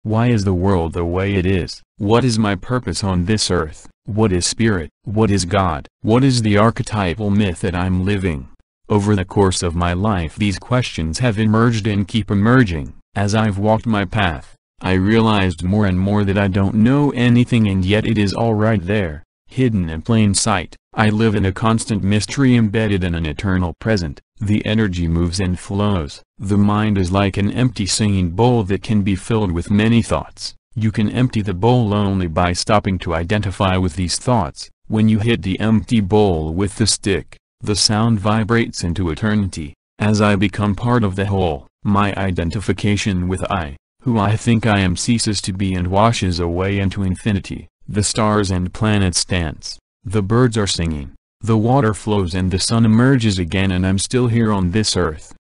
Why is the world the way it is? What is my purpose on this earth? What is spirit? What is God? What is the archetypal myth that I'm living? Over the course of my life these questions have emerged and keep emerging. As I've walked my path, I realized more and more that I don't know anything, and yet it is all right there, hidden in plain sight. I live in a constant mystery embedded in an eternal present. The energy moves and flows. The mind is like an empty singing bowl that can be filled with many thoughts. You can empty the bowl only by stopping to identify with these thoughts. When you hit the empty bowl with the stick, the sound vibrates into eternity. As I become part of the whole, my identification with I, who I think I am, ceases to be and washes away into infinity. The stars and planets dance. The birds are singing. The water flows and the sun emerges again, and I'm still here on this earth.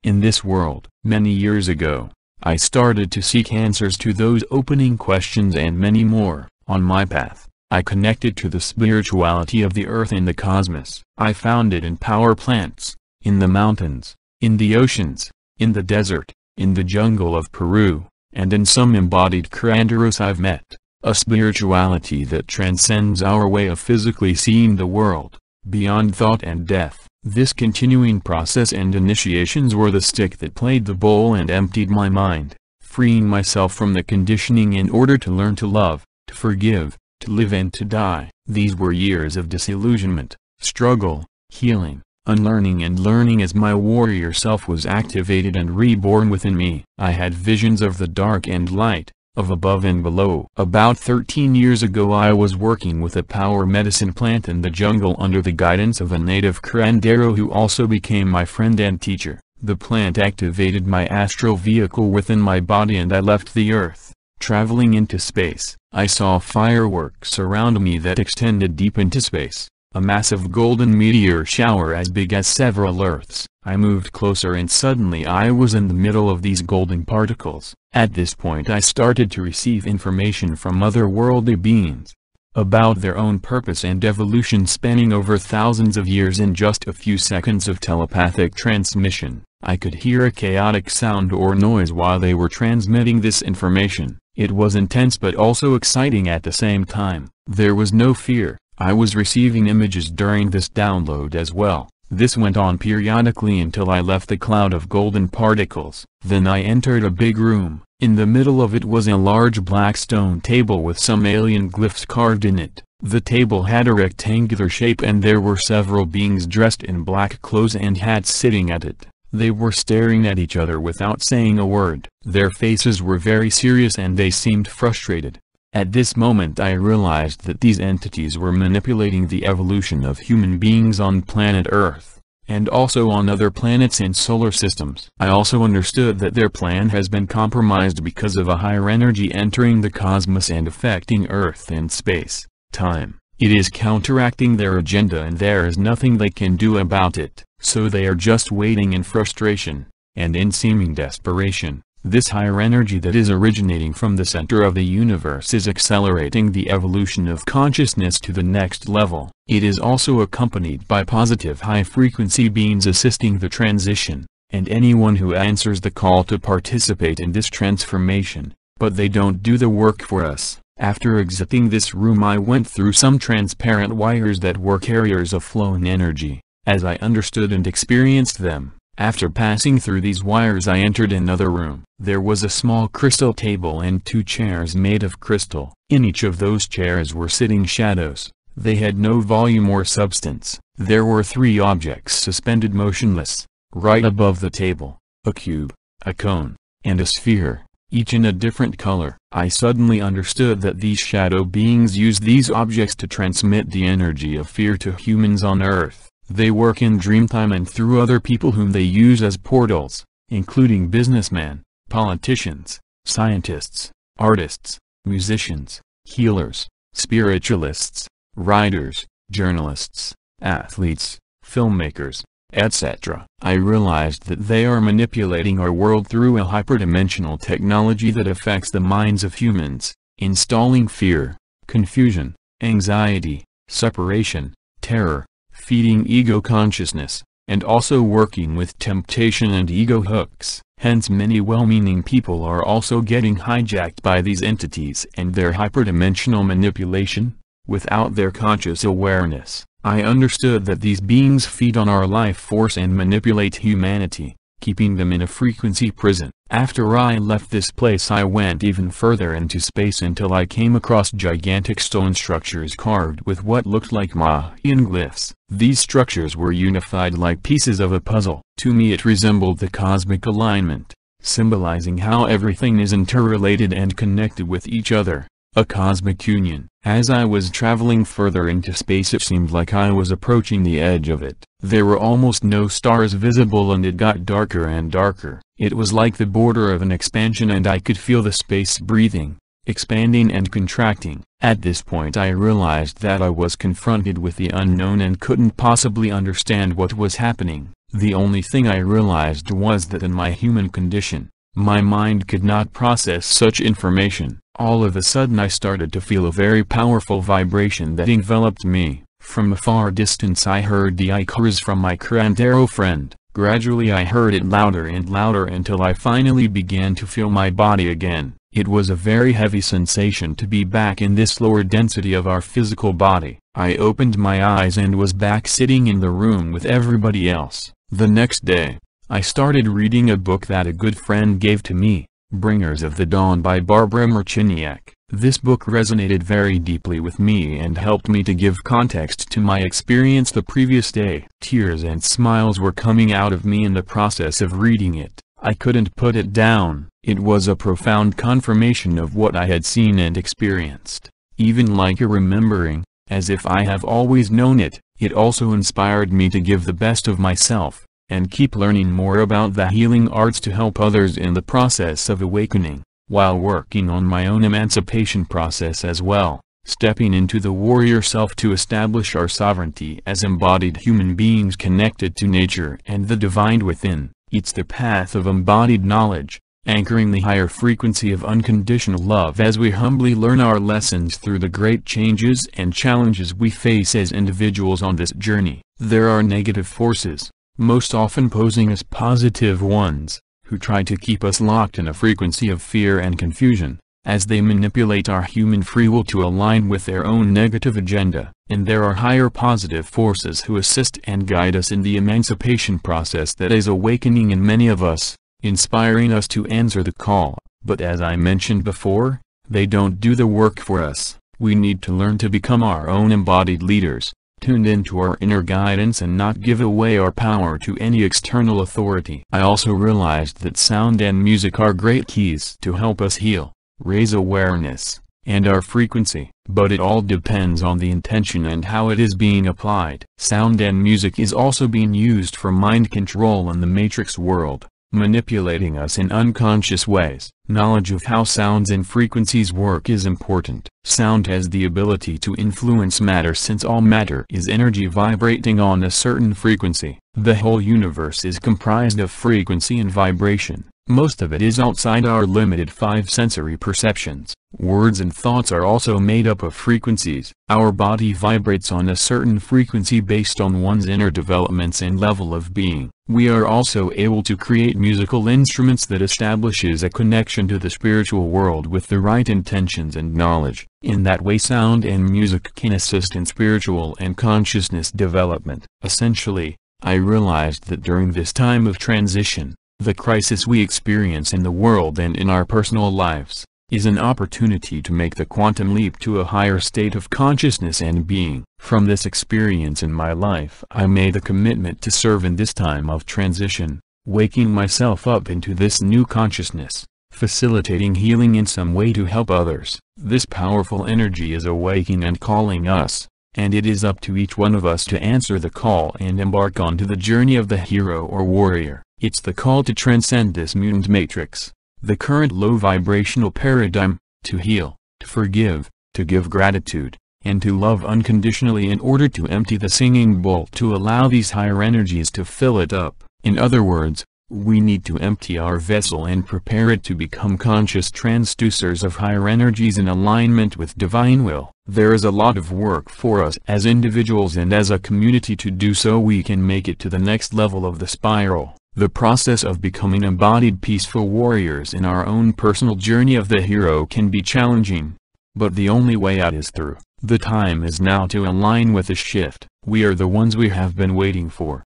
In this world. Many years ago, I started to seek answers to those opening questions and many more. On my path, I connected to the spirituality of the earth and the cosmos. I found it in power plants, in the mountains, in the oceans, in the desert, in the jungle of Peru, and in some embodied curanderos I've met. A spirituality that transcends our way of physically seeing the world, beyond thought and death. This continuing process and initiations were the stick that played the bowl and emptied my mind, freeing myself from the conditioning in order to learn to love, to forgive, to live and to die. These were years of disillusionment, struggle, healing, unlearning and learning as my warrior self was activated and reborn within me. I had visions of the dark and light, of above and below. About 13 years ago I was working with a power medicine plant in the jungle under the guidance of a native curandero who also became my friend and teacher. The plant activated my astral vehicle within my body and I left the earth, traveling into space. I saw fireworks around me that extended deep into space, a massive golden meteor shower as big as several Earths. I moved closer and suddenly I was in the middle of these golden particles. At this point I started to receive information from otherworldly beings about their own purpose and evolution spanning over thousands of years. In just a few seconds of telepathic transmission, I could hear a chaotic sound or noise while they were transmitting this information. It was intense but also exciting at the same time. There was no fear. I was receiving images during this download as well. This went on periodically until I left the cloud of golden particles. Then I entered a big room. In the middle of it was a large black stone table with some alien glyphs carved in it. The table had a rectangular shape and there were several beings dressed in black clothes and hats sitting at it. They were staring at each other without saying a word. Their faces were very serious and they seemed frustrated. At this moment I realized that these entities were manipulating the evolution of human beings on planet Earth, and also on other planets and solar systems. I also understood that their plan has been compromised because of a higher energy entering the cosmos and affecting Earth and space, time. It is counteracting their agenda and there is nothing they can do about it, so they are just waiting in frustration, and in seeming desperation. This higher energy that is originating from the center of the universe is accelerating the evolution of consciousness to the next level. It is also accompanied by positive high-frequency beings assisting the transition, and anyone who answers the call to participate in this transformation, but they don't do the work for us. After exiting this room I went through some transparent wires that were carriers of flowing energy, as I understood and experienced them. After passing through these wires I entered another room. There was a small crystal table and 2 chairs made of crystal. In each of those chairs were sitting shadows. They had no volume or substance. There were 3 objects suspended motionless, right above the table: a cube, a cone, and a sphere, each in a different color. I suddenly understood that these shadow beings used these objects to transmit the energy of fear to humans on Earth. They work in dreamtime and through other people whom they use as portals, including businessmen, politicians, scientists, artists, musicians, healers, spiritualists, writers, journalists, athletes, filmmakers, etc. I realized that they are manipulating our world through a hyperdimensional technology that affects the minds of humans, installing fear, confusion, anxiety, separation, terror, feeding ego consciousness, and also working with temptation and ego hooks. Hence many well-meaning people are also getting hijacked by these entities and their hyperdimensional manipulation, without their conscious awareness. I understood that these beings feed on our life force and manipulate humanity, keeping them in a frequency prison. After I left this place, I went even further into space until I came across gigantic stone structures carved with what looked like Mayan glyphs. These structures were unified like pieces of a puzzle. To me it resembled the cosmic alignment, symbolizing how everything is interrelated and connected with each other. A cosmic union. As I was traveling further into space, it seemed like I was approaching the edge of it. There were almost no stars visible and it got darker and darker. It was like the border of an expansion and I could feel the space breathing, expanding and contracting. At this point I realized that I was confronted with the unknown and couldn't possibly understand what was happening. The only thing I realized was that in my human condition, my mind could not process such information. All of a sudden I started to feel a very powerful vibration that enveloped me. From a far distance I heard the ichors from my Kurandero friend. Gradually I heard it louder and louder until I finally began to feel my body again. It was a very heavy sensation to be back in this lower density of our physical body. I opened my eyes and was back sitting in the room with everybody else. The next day, I started reading a book that a good friend gave to me, Bringers of the Dawn by Barbara Marciniak. This book resonated very deeply with me and helped me to give context to my experience the previous day. Tears and smiles were coming out of me in the process of reading it. I couldn't put it down. It was a profound confirmation of what I had seen and experienced. Even like a remembering, as if I have always known it. It also inspired me to give the best of myself, and keep learning more about the healing arts to help others in the process of awakening, while working on my own emancipation process as well, stepping into the warrior self to establish our sovereignty as embodied human beings connected to nature and the divine within. It's the path of embodied knowledge, anchoring the higher frequency of unconditional love as we humbly learn our lessons through the great changes and challenges we face as individuals on this journey. There are negative forces, most often posing as positive ones, who try to keep us locked in a frequency of fear and confusion, as they manipulate our human free will to align with their own negative agenda. And there are higher positive forces who assist and guide us in the emancipation process that is awakening in many of us, inspiring us to answer the call. But as I mentioned before, they don't do the work for us. We need to learn to become our own embodied leaders, tuned into our inner guidance and not give away our power to any external authority. I also realized that sound and music are great keys to help us heal, raise awareness, and our frequency. But it all depends on the intention and how it is being applied. Sound and music is also being used for mind control in the matrix world, manipulating us in unconscious ways. Knowledge of how sounds and frequencies work is important. Sound has the ability to influence matter since all matter is energy vibrating on a certain frequency. The whole universe is comprised of frequency and vibration. Most of it is outside our limited five sensory perceptions. Words and thoughts are also made up of frequencies. Our body vibrates on a certain frequency based on one's inner developments and level of being. We are also able to create musical instruments that establishes a connection to the spiritual world with the right intentions and knowledge. In that way, sound and music can assist in spiritual and consciousness development. Essentially, I realized that during this time of transition, the crisis we experience in the world and in our personal lives, is an opportunity to make the quantum leap to a higher state of consciousness and being. From this experience in my life, I made a commitment to serve in this time of transition, waking myself up into this new consciousness, facilitating healing in some way to help others. This powerful energy is awaking and calling us, and it is up to each one of us to answer the call and embark onto the journey of the hero or warrior. It's the call to transcend this mutant matrix, the current low vibrational paradigm, to heal, to forgive, to give gratitude, and to love unconditionally in order to empty the singing bowl to allow these higher energies to fill it up. In other words, We need to empty our vessel and prepare it to become conscious transducers of higher energies in alignment with divine will. There is a lot of work for us as individuals and as a community to do so we can make it to the next level of the spiral. The process of becoming embodied peaceful warriors in our own personal journey of the hero can be challenging. But the only way out is through. The time is now to align with the shift. We are the ones we have been waiting for.